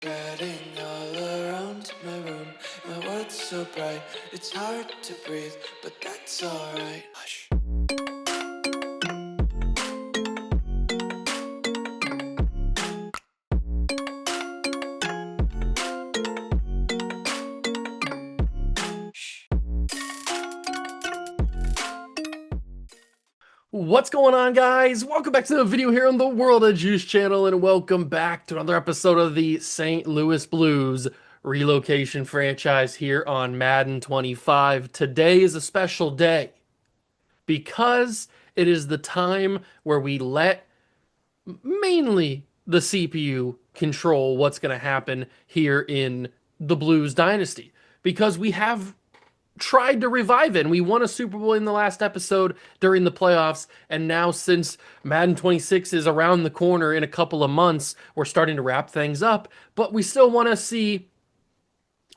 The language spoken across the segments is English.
Spreading all around my room, my world's so bright, it's hard to breathe, but that's alright. Hush. What's going on, guys? Welcome back to the video here on the World of Juice channel, and welcome back to another episode of the St. Louis Blues relocation franchise here on Madden 25. Today is a special day because it is the time where we let mainly the CPU control what's going to happen here in the Blues dynasty, because we have tried to revive it, and we won a Super Bowl in the last episode during the playoffs. And now, since Madden 26 is around the corner in a couple of months, we're starting to wrap things up. But we still want to see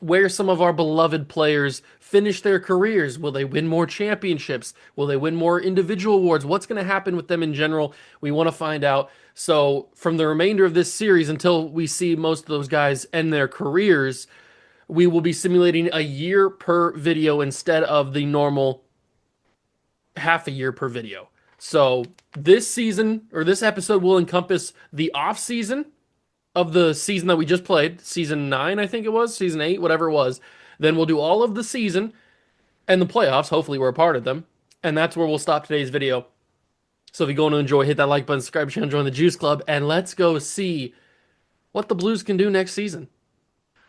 where some of our beloved players finish their careers. Will they win more championships? Will they win more individual awards? What's going to happen with them in general? We want to find out. So, from the remainder of this series until we see most of those guys end their careers, we will be simulating a year per video instead of the normal half a year per video. So this season, or this episode, will encompass the off season of the season that we just played, season 9, I think it was, season 8, whatever it was. Then we'll do all of the season and the playoffs. Hopefully we're a part of them. And that's where we'll stop today's video. So if you're going to enjoy, hit that like button, subscribe to the channel, join the Juice Club, and let's go see what the Blues can do next season.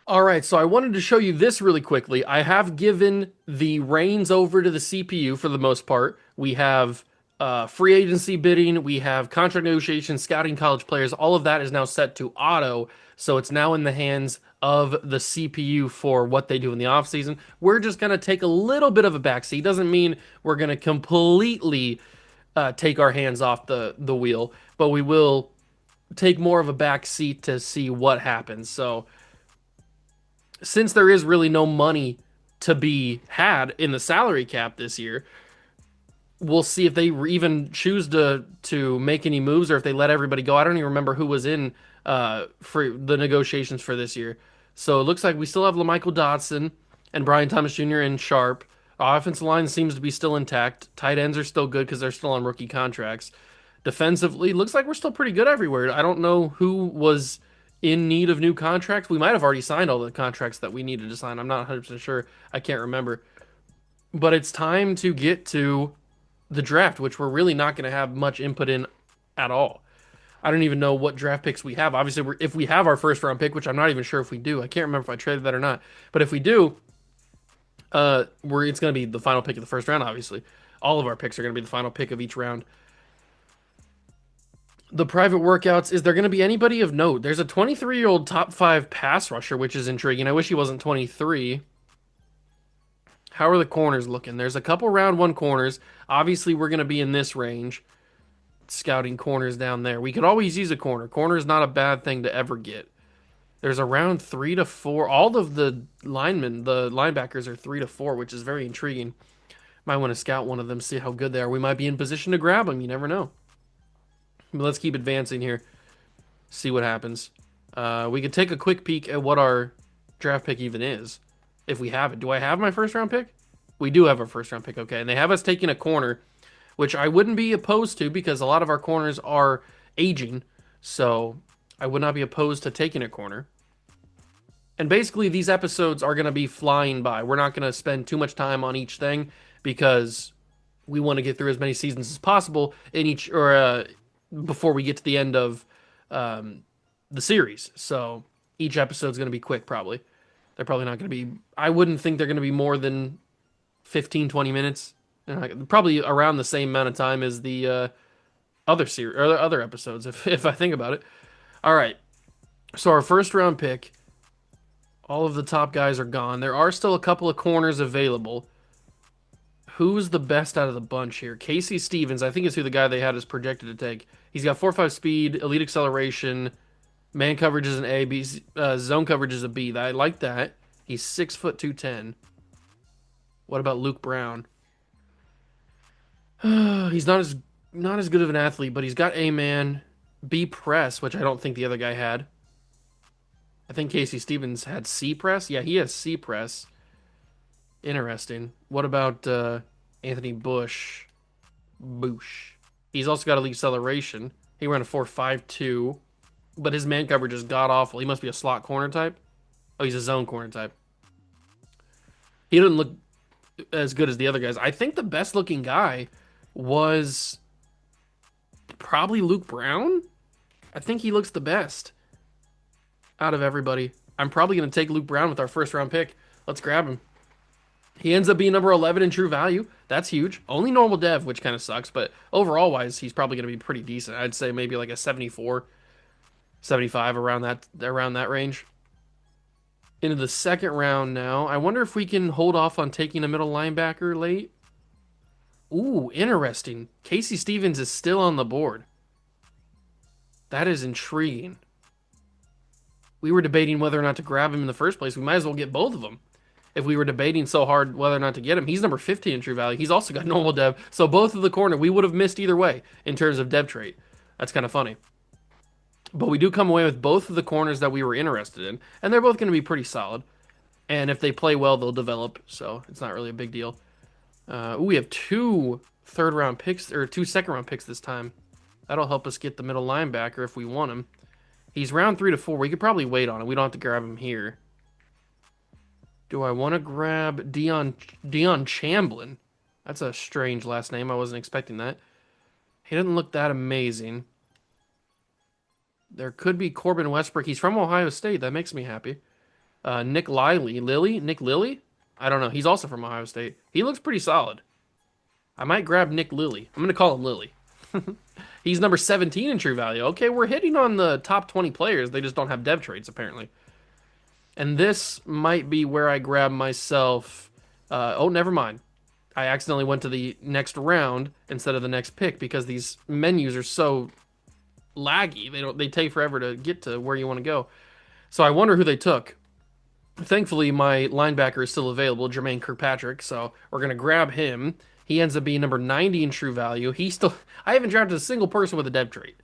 All right, so I wanted to show you this really quickly. I have given the reins over to the CPU for the most part. We have free agency bidding, we have contract negotiations, scouting college players. All of that is now set to auto, so it's now in the hands of the CPU for what they do in the offseason. We're just going to take a little bit of a backseat. Doesn't mean we're going to completely take our hands off the wheel, but we will take more of a backseat to see what happens. So since there is really no money to be had in the salary cap this year, we'll see if they even choose to make any moves or if they let everybody go. I don't even remember who was in for the negotiations for this year. So it looks like we still have LaMichael Dotson and Brian Thomas Jr. and Sharp. Our offensive line seems to be still intact. Tight ends are still good because they're still on rookie contracts. Defensively, looks like we're still pretty good everywhere. I don't know who was in need of new contracts. We might have already signed all the contracts that we needed to sign. I'm not 100% sure. I can't remember. But it's time to get to the draft, which we're really not going to have much input in at all. I don't even know what draft picks we have. Obviously, if we have our first round pick, which I'm not even sure if we do. I can't remember if I traded that or not. But if we do, it's going to be the final pick of the first round, obviously. All of our picks are going to be the final pick of each round. The private workouts, is there going to be anybody of note? There's a 23-year-old top 5 pass rusher, which is intriguing. I wish he wasn't 23. How are the corners looking? There's a couple round 1 corners. Obviously, we're going to be in this range, scouting corners down there. We could always use a corner. Corner is not a bad thing to ever get. There's a round 3 to 4. All of the linemen, the linebackers, are 3 to 4, which is very intriguing. Might want to scout one of them, see how good they are. We might be in position to grab them. You never know. But let's keep advancing here. See what happens. We could take a quick peek at what our draft pick even is, if we have it. Do I have my first round pick? We do have our first round pick, okay. And they have us taking a corner, which I wouldn't be opposed to because a lot of our corners are aging. So I would not be opposed to taking a corner. And basically, these episodes are going to be flying by. We're not going to spend too much time on each thing because we want to get through as many seasons as possible in each, or before we get to the end of the series. So each episode's going to be quick, probably. They're probably not going to be, I wouldn't think they're going to be more than 15, 20 minutes. Probably around the same amount of time as the other series, or other episodes, if I think about it. All right. So our first round pick, all of the top guys are gone. There are still a couple of corners available. Who's the best out of the bunch here? Casey Stevens, I think, is who the guy they had is projected to take. He's got 4.5 speed, elite acceleration, man coverage is an A, B, zone coverage is a B. I like that. He's 6 foot 210. What about Luke Brown? He's not as good of an athlete, but he's got A man, B press, which I don't think the other guy had. I think Casey Stevens had C press. Yeah, he has C press. Interesting. What about Anthony Bush? Boosh. He's also got elite acceleration. He ran a 4.52, but his man coverage is god awful. He must be a slot corner type. Oh, he's a zone corner type. He didn't look as good as the other guys. I think the best looking guy was probably Luke Brown. I think he looks the best out of everybody. I'm probably going to take Luke Brown with our first round pick. Let's grab him. He ends up being number 11 in true value. That's huge. Only normal dev, which kind of sucks, but overall wise, he's probably going to be pretty decent. I'd say maybe like a 74, 75 around that range. Into the second round now. I wonder if we can hold off on taking a middle linebacker late. Ooh, interesting. Casey Stevens is still on the board. That is intriguing. We were debating whether or not to grab him in the first place. We might as well get both of them. If we were debating so hard whether or not to get him, he's number 50 in true value. He's also got normal dev. So both of the corner, we would have missed either way in terms of dev trait. That's kind of funny. But we do come away with both of the corners that we were interested in, and they're both going to be pretty solid. And if they play well, they'll develop. So it's not really a big deal. We have two third round picks or two second round picks this time. That'll help us get the middle linebacker if we want him. He's round 3 to 4. We could probably wait on it. We don't have to grab him here. Do I want to grab Dion Chamblin? That's a strange last name. I wasn't expecting that. He didn't look that amazing. There could be Corbin Westbrook. He's from Ohio State. That makes me happy. Nick Nick Lilly? I don't know. He's also from Ohio State. He looks pretty solid. I might grab Nick Lilly. I'm going to call him Lilly. He's number 17 in true value. Okay, we're hitting on the top 20 players. They just don't have dev traits, apparently. And this might be where I grab myself. Oh, never mind. I accidentally went to the next round instead of the next pick because these menus are so laggy. They take forever to get to where you want to go. So I wonder who they took. Thankfully, my linebacker is still available, Jermaine Kirkpatrick. So we're gonna grab him. He ends up being number 90 in true value. I haven't drafted a single person with a dev trait.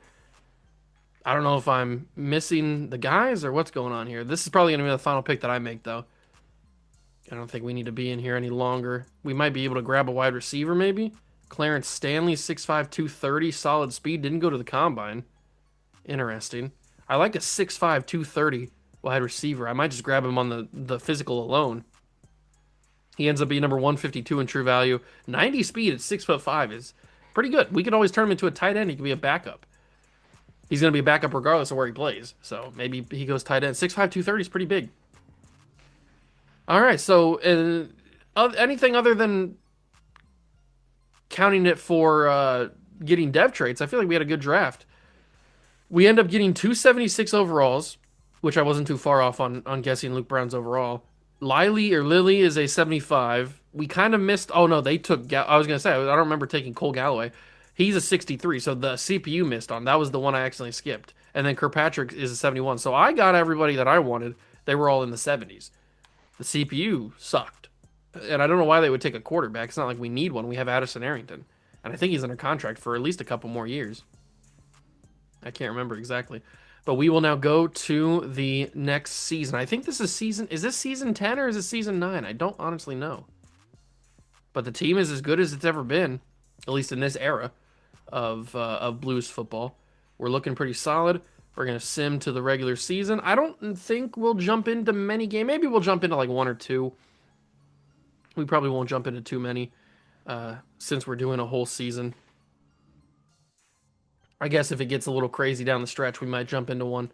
I don't know if I'm missing the guys or what's going on here. This is probably gonna be the final pick that I make, though. I don't think we need to be in here any longer. We might be able to grab a wide receiver, maybe. Clarence Stanley, 6'5", 230, solid speed. Didn't go to the combine. Interesting. I like a 6'5", 230 wide receiver. I might just grab him on the physical alone. He ends up being number 152 in true value. 90 speed at 6'5" is pretty good. We could always turn him into a tight end. He could be a backup. He's going to be a backup regardless of where he plays. So maybe he goes tight end. 6'5", 230 is pretty big. All right, so anything other than counting it for getting dev traits, I feel like we had a good draft. We end up getting 276 overalls, which I wasn't too far off on guessing Luke Brown's overall. Lilly is a 75. We kind of missed. Oh no, they took. I was gonna say I don't remember taking Cole Galloway. He's a 63. So the CPU missed on. That was the one I accidentally skipped. And then Kirkpatrick is a 71. So I got everybody that I wanted. They were all in the 70s. The CPU sucked, and I don't know why they would take a quarterback. It's not like we need one. We have Addison Arrington, and I think he's under contract for at least a couple more years. I can't remember exactly. But we will now go to the next season. I think this is this season 10 or is it season 9? I don't honestly know. But the team is as good as it's ever been, at least in this era of Blues football. We're looking pretty solid. We're going to sim to the regular season. I don't think we'll jump into many games. Maybe we'll jump into like one or two. We probably won't jump into too many since we're doing a whole season. I guess if it gets a little crazy down the stretch, we might jump into one.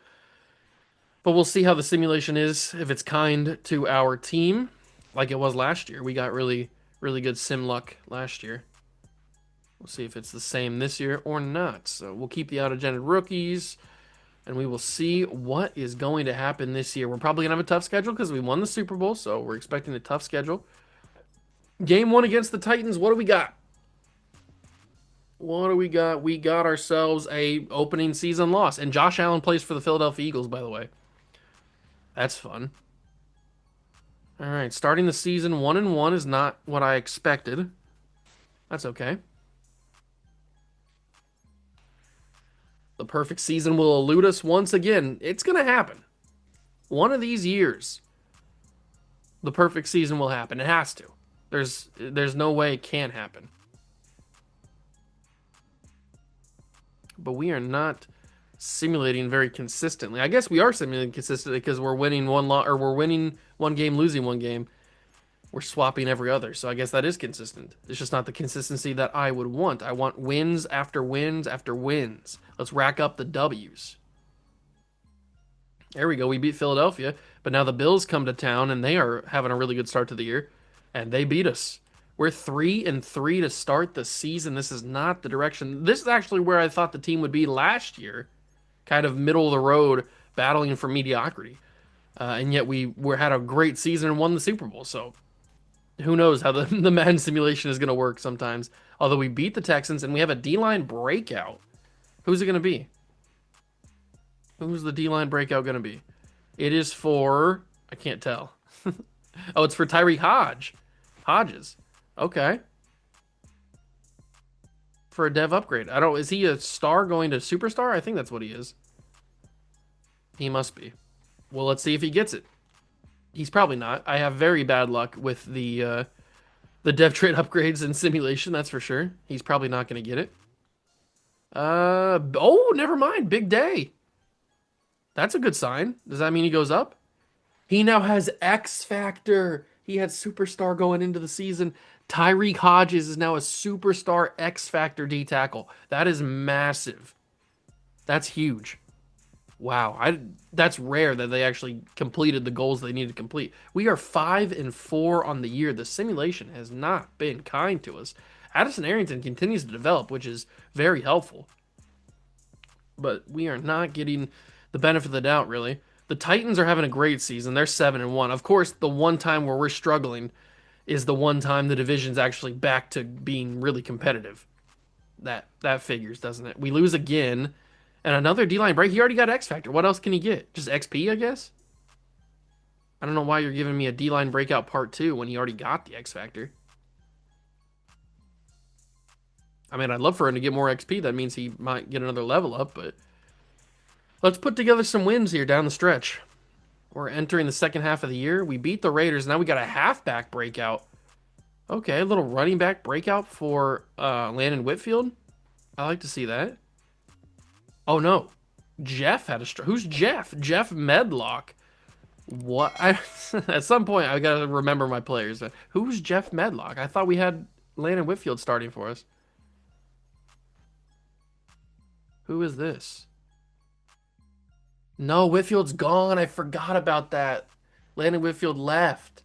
But we'll see how the simulation is, if it's kind to our team, like it was last year. We got really, really good sim luck last year. We'll see if it's the same this year or not. So we'll keep the out-of-gented rookies, and we will see what is going to happen this year. We're probably going to have a tough schedule because we won the Super Bowl, so we're expecting a tough schedule. Game 1 against the Titans, what do we got? What do we got? We got ourselves a opening season loss. And Josh Allen plays for the Philadelphia Eagles, by the way. That's fun. All right, starting the season 1-1 is not what I expected. That's okay. The perfect season will elude us once again. It's going to happen. One of these years, the perfect season will happen. It has to. There's no way it can't happen. But we are not simulating very consistently. I guess we are simulating consistently because we're winning we're winning one game, losing one game. We're swapping every other. So I guess that is consistent. It's just not the consistency that I would want. I want wins after wins after wins. Let's rack up the W's. There we go. We beat Philadelphia, but now the Bills come to town and they are having a really good start to the year, and they beat us. We're 3-3 to start the season. This is not the direction. This is actually where I thought the team would be last year, kind of middle of the road, battling for mediocrity. And yet we had a great season and won the Super Bowl. So who knows how the Madden simulation is going to work sometimes. Although we beat the Texans and we have a D-line breakout. Who's it going to be? Who's the D-line breakout going to be? It is for... I can't tell. Oh, it's for Tyreek Hodges. Okay. For a dev upgrade. I don't... Is he a star going to superstar? I think that's what he is. He must be. Well, let's see if he gets it. He's probably not. I have very bad luck with the dev trade upgrades and simulation, that's for sure. He's probably not going to get it. Oh, never mind. Big day. That's a good sign. Does that mean he goes up? He now has X Factor. He had Superstar going into the season. Tyreek Hodges is now a Superstar X Factor D tackle. That is massive. That's huge. Wow. That's rare that they actually completed the goals they needed to complete. We are 5-4 on the year. The simulation has not been kind to us. Addison Arrington continues to develop, which is very helpful. But we are not getting the benefit of the doubt, really. The Titans are having a great season. They're 7-1. Of course, the one time where we're struggling is the one time the division's actually back to being really competitive. That figures, doesn't it? We lose again, and another D-line break. He already got X Factor. What else can he get? Just XP, I guess? I don't know why you're giving me a D-line breakout part 2 when he already got the X Factor. I mean, I'd love for him to get more XP. That means he might get another level up, but... Let's put together some wins here down the stretch. We're entering the second half of the year. We beat the Raiders. Now we got a halfback breakout. Okay, a little running back breakout for Landon Whitfield. I like to see that. Oh, no. Jeff had a... Who's Jeff? Jeff Medlock. What? At some point, I got to remember my players. Who's Jeff Medlock? I thought we had Landon Whitfield starting for us. Who is this? No, Whitfield's gone. I forgot about that. Landon Whitfield left.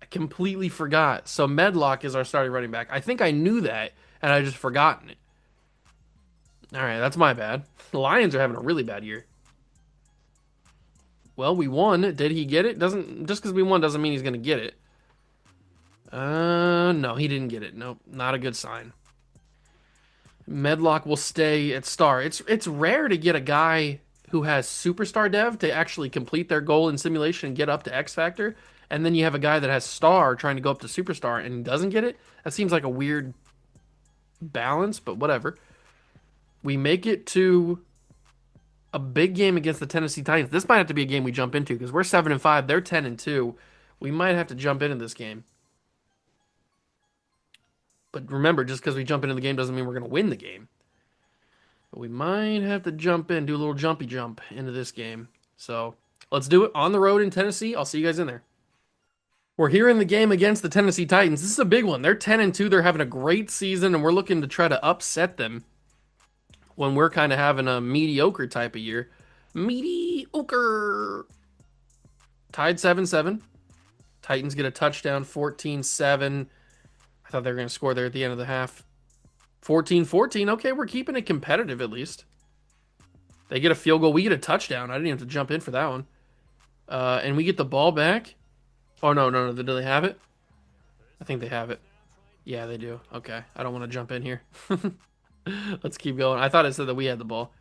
I completely forgot. So Medlock is our starting running back. I think I knew that, and I just forgotten it. All right, that's my bad. The Lions are having a really bad year. Well, we won. Did he get it? Just because we won doesn't mean he's gonna get it. No, he didn't get it. Nope, not a good sign. Medlock will stay at star. It's rare to get a guy who has superstar dev to actually complete their goal in simulation and get up to X Factor, and then you have a guy that has star trying to go up to superstar and doesn't get it. That seems like a weird balance, but whatever. We make it to a big game against the Tennessee Titans. This might have to be a game we jump into because we're 7-5. They're 10-2. We might have to jump into this game. But remember, just because we jump into the game doesn't mean we're going to win the game. But we might have to jump in, do a little jumpy jump into this game. So let's do it on the road in Tennessee. I'll see you guys in there. We're here in the game against the Tennessee Titans. This is a big one. They're 10-2. They're having a great season, and we're looking to try to upset them when we're kind of having a mediocre type of year. Mediocre. Tied 7-7. Titans get a touchdown, 14-7. I thought they were going to score there at the end of the half. 14-14. Okay, we're keeping it competitive at least. They get a field goal. We get a touchdown. I didn't even have to jump in for that one. And we get the ball back. Oh, no. Do they have it? I think they have it. Yeah, they do. Okay. I don't want to jump in here. Let's keep going. I thought it said that we had the ball.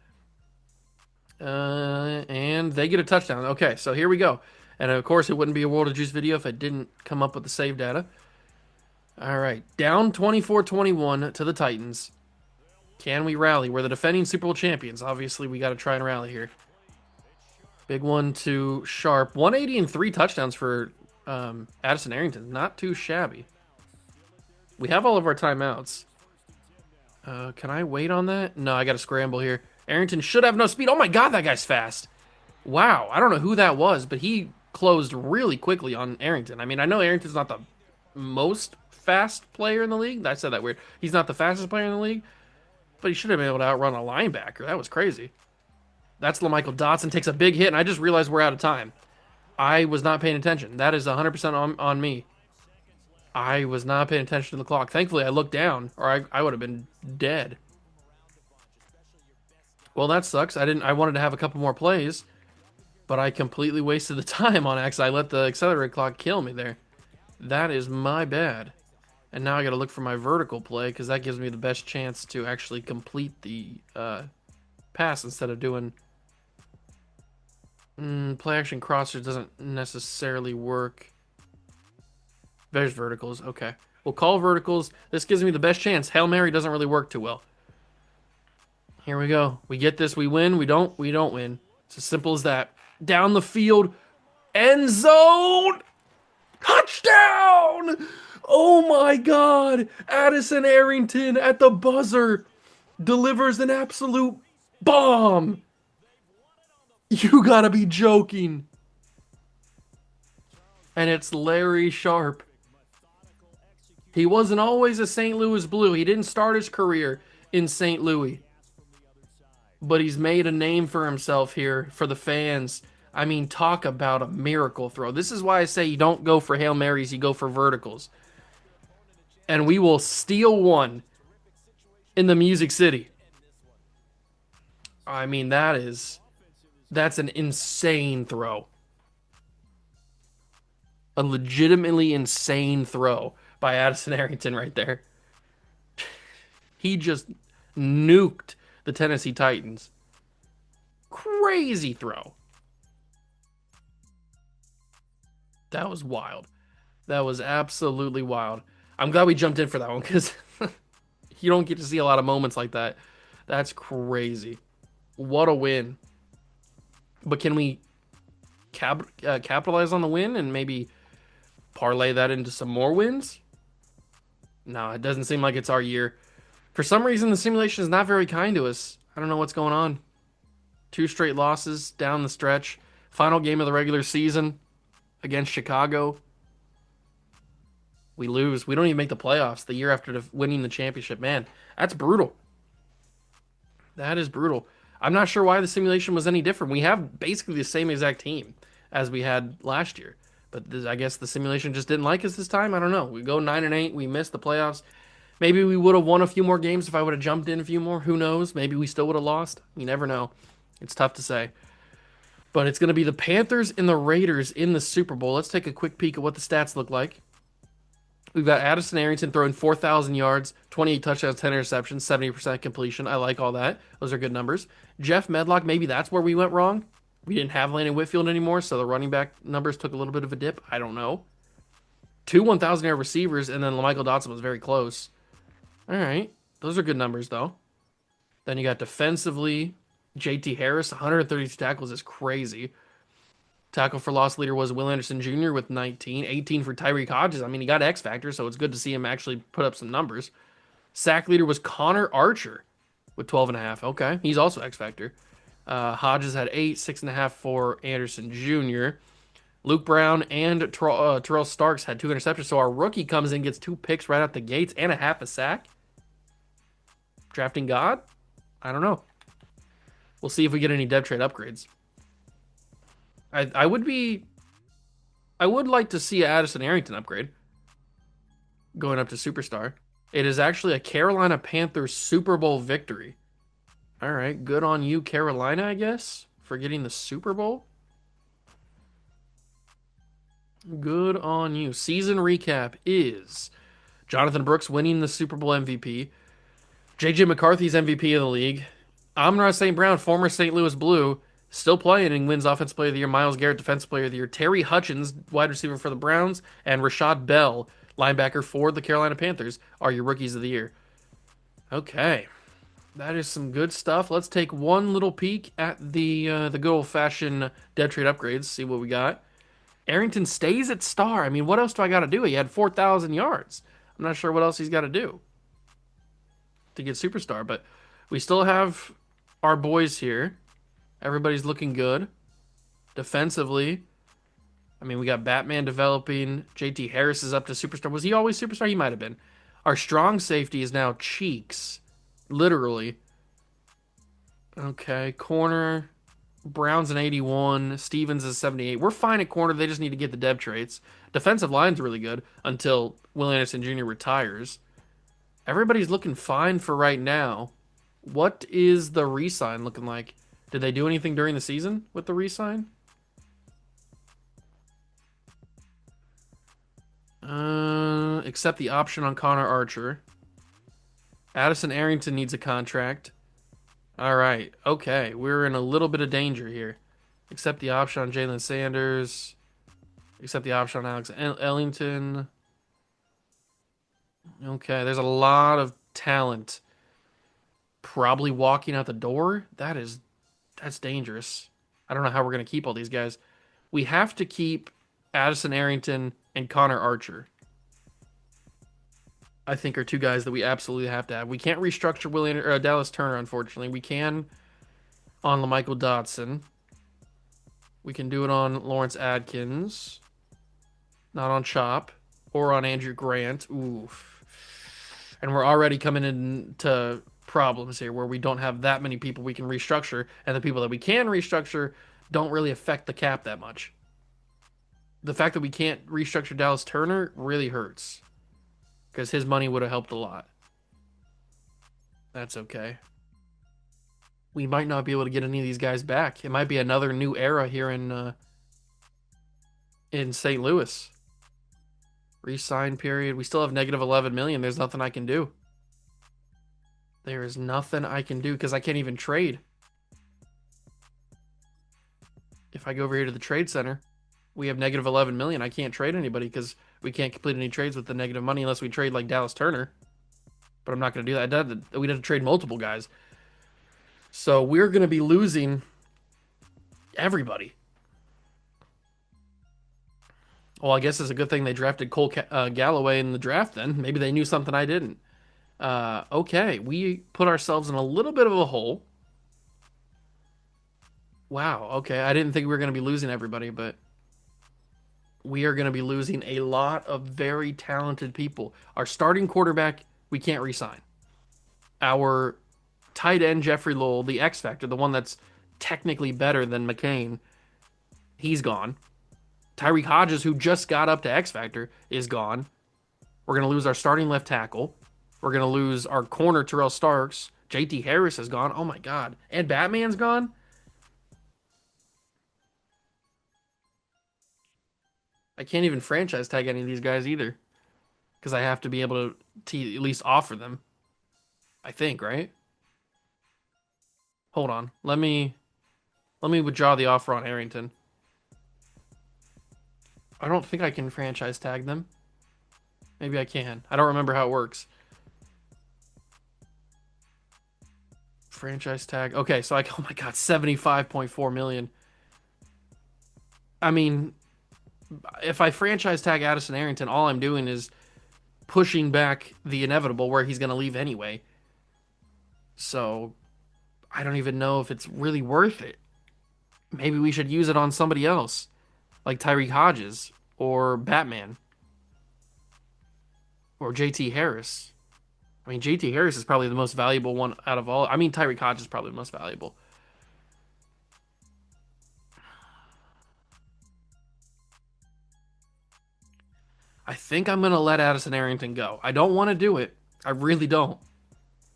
And they get a touchdown. Okay, so here we go. And of course, it wouldn't be a World of Juice video if I didn't come up with the save data. All right, down 24-21 to the Titans. Can we rally? We're the defending Super Bowl champions. Obviously, we got to try and rally here. Big one to Sharp. 180 and 3 touchdowns for Addison Arrington. Not too shabby. We have all of our timeouts. Can I wait on that? No, I got to scramble here. Arrington should have no speed. Oh my god, that guy's fast. Wow, I don't know who that was, but he closed really quickly on Arrington. I mean, I know Arrington's not the most fast player in the league. I said that weird. He's not the fastest player in the league, but he should have been able to outrun a linebacker. That was crazy. That's LaMichael Dotson takes a big hit, and I just realized we're out of time. I was not paying attention. That is 100% on me. I was not paying attention to the clock. Thankfully, I looked down, or I would have been dead. Well, that sucks. I wanted to have a couple more plays, but I completely wasted the time on X. I let the accelerated clock kill me there. That is my bad. And now I got to look for my vertical play because that gives me the best chance to actually complete the pass instead of doing play action crossers doesn't necessarily work. There's verticals. Okay. We'll call verticals. This gives me the best chance. Hail Mary doesn't really work too well. Here we go. We get this. We win. We don't win. It's as simple as that. Down the field. End zone. Touchdown. Oh my God. Addison Arrington at the buzzer delivers an absolute bomb. You gotta be joking. And it's Larry Sharp. He wasn't always a St. Louis Blue. He didn't start his career in St. Louis. But he's made a name for himself here for the fans. I mean, talk about a miracle throw. This is why I say you don't go for Hail Marys, you go for verticals. And we will steal one in the Music City. I mean, that's an insane throw. A legitimately insane throw by Addison Arrington right there. He just nuked the Tennessee Titans. Crazy throw. That was wild. That was absolutely wild. I'm glad we jumped in for that one because you don't get to see a lot of moments like that. That's crazy. What a win. But can we capitalize on the win and maybe parlay that into some more wins? No, it doesn't seem like it's our year. For some reason, the simulation is not very kind to us. I don't know what's going on. 2 straight losses down the stretch. Final game of the regular season against Chicago. We lose. We don't even make the playoffs the year after winning the championship. Man, that's brutal. That is brutal. I'm not sure why the simulation was any different. We have basically the same exact team as we had last year. But I guess the simulation just didn't like us this time. I don't know. We go 9-8. We missed the playoffs. Maybe we would have won a few more games if I would have jumped in a few more. Who knows? Maybe we still would have lost. You never know. It's tough to say. But it's going to be the Panthers and the Raiders in the Super Bowl. Let's take a quick peek at what the stats look like. We've got Addison Arrington throwing 4,000 yards, 28 touchdowns, 10 interceptions, 70% completion. I like all that. Those are good numbers. Jeff Medlock, maybe that's where we went wrong. We didn't have Landon Whitfield anymore, so the running back numbers took a little bit of a dip. I don't know. 2 1,000-yard receivers, and then LaMichael Dotson was very close. All right. Those are good numbers, though. Then you got defensively, J.T. Harris, 132 tackles is crazy. Tackle for loss leader was Will Anderson Jr. with 19. 18 for Tyreek Hodges. I mean, he got X Factor, so it's good to see him actually put up some numbers. Sack leader was Connor Archer with 12.5. Okay, he's also X Factor. Hodges had 8, 6.5 for Anderson Jr. Luke Brown and Terrell Starks had 2 interceptions, so our rookie comes in, gets 2 picks right out the gates and a half a sack. Drafting God? I don't know. We'll see if we get any dev trade upgrades. I would like to see Addison Arrington upgrade. Going up to Superstar. It is actually a Carolina Panthers Super Bowl victory. All right, good on you, Carolina, I guess, for getting the Super Bowl. Good on you. Season recap is Jonathan Brooks winning the Super Bowl MVP. J.J. McCarthy's MVP of the league. Amon-Ra St. Brown, former St. Louis Blue, still playing and wins Offensive Player of the Year. Myles Garrett, Defensive Player of the Year. Terry Hutchins, wide receiver for the Browns. And Rashad Bell, linebacker for the Carolina Panthers, are your Rookies of the Year. Okay. That is some good stuff. Let's take one little peek at the good old fashioned dead trade upgrades. See what we got. Arrington stays at star. I mean, what else do I got to do? He had 4,000 yards. I'm not sure what else he's got to do to get superstar, but we still have our boys here. Everybody's looking good defensively. I mean, we got Batman developing. JT Harris is up to superstar. Was he always superstar? He might have been. Our strong safety is now Cheeks, literally. Okay, corner. Brown's an 81. Stevens is 78. We're fine at corner. They just need to get the dev traits. Defensive line's really good until Will Anderson Jr. retires. Everybody's looking fine for right now. What is the re-sign looking like? Did they do anything during the season with the re-sign? Accept the option on Connor Archer. Addison Arrington needs a contract. All right. Okay. We're in a little bit of danger here. Accept the option on Jalen Sanders. Accept the option on Alex Ellington. Okay. There's a lot of talent probably walking out the door. That's dangerous. I don't know how we're going to keep all these guys. We have to keep Addison Arrington and Connor Archer. I think are two guys that we absolutely have to have. We can't restructure Dallas Turner, unfortunately. We can on LaMichael Dotson. We can do it on Lawrence Adkins, not on Chop or on Andrew Grant. Oof. And we're already coming into problems here where we don't have that many people we can restructure, and the people that we can restructure don't really affect the cap that much. The fact that we can't restructure Dallas Turner really hurts because his money would have helped a lot. That's okay. We might not be able to get any of these guys back. It might be another new era here in St. Louis. Resign period. We still have negative 11 million. There's nothing I can do. There is nothing I can do because I can't even trade. If I go over here to the trade center, we have negative 11 million. I can't trade anybody because we can't complete any trades with the negative money unless we trade like Dallas Turner. But I'm not going to do that. We'd have to trade multiple guys. So we're going to be losing everybody. Well, I guess it's a good thing they drafted Cole Galloway in the draft then. Maybe they knew something I didn't. Okay, we put ourselves in a little bit of a hole. Wow, okay. I didn't think we were going to be losing everybody, but we are going to be losing a lot of very talented people. Our starting quarterback, we can't re-sign. Our tight end, Jeffrey Lowell, the X Factor, the one that's technically better than McCain, he's gone. Tyreek Hodges, who just got up to X Factor, is gone. We're going to lose our starting left tackle. We're going to lose our corner, Terrell Starks. JT Harris is gone. Oh my God. And Batman's gone? I can't even franchise tag any of these guys either. Because I have to be able to at least offer them. I think, right? Hold on. Let me withdraw the offer on Arrington. I don't think I can franchise tag them. Maybe I can. I don't remember how it works. Franchise tag. Okay, so oh my God, 75.4 million. I mean, if I franchise tag Addison Arrington, all I'm doing is pushing back the inevitable where he's going to leave anyway. So I don't even know if it's really worth it. Maybe we should use it on somebody else, like Tyreek Hodges or Batman or JT Harris. I mean, JT Harris is probably the most valuable one out of all. I mean, Tyreek Hodges is probably the most valuable. I think I'm going to let Addison Arrington go. I don't want to do it. I really don't.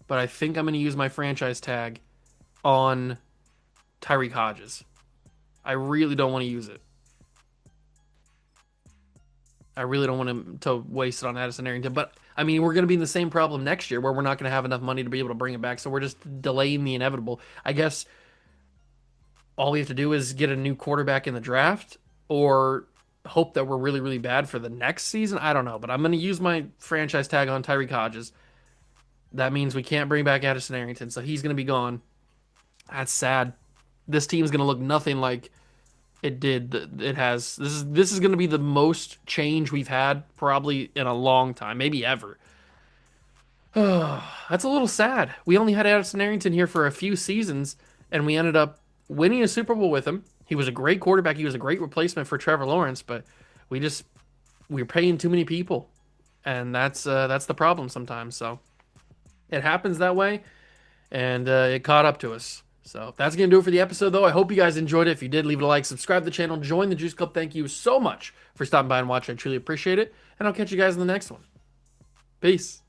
But I think I'm going to use my franchise tag on Tyreek Hodges. I really don't want to use it. I really don't want to waste it on Addison Arrington. But, I mean, we're going to be in the same problem next year where we're not going to have enough money to be able to bring it back. So we're just delaying the inevitable. I guess all we have to do is get a new quarterback in the draft or hope that we're really, really bad for the next season. I don't know. But I'm going to use my franchise tag on Tyreek Hodges. That means we can't bring back Addison Arrington, so he's going to be gone. That's sad. This team's going to look nothing like it did. It has. This is going to be the most change we've had probably in a long time, maybe ever. That's a little sad. We only had Addison Arrington here for a few seasons, and we ended up winning a Super Bowl with him. He was a great quarterback. He was a great replacement for Trevor Lawrence, but we just we are paying too many people, and that's the problem sometimes. So it happens that way, and it caught up to us. So that's going to do it for the episode, though. I hope you guys enjoyed it. If you did, leave it a like, subscribe to the channel, join the Juice Club. Thank you so much for stopping by and watching. I truly appreciate it. And I'll catch you guys in the next one. Peace.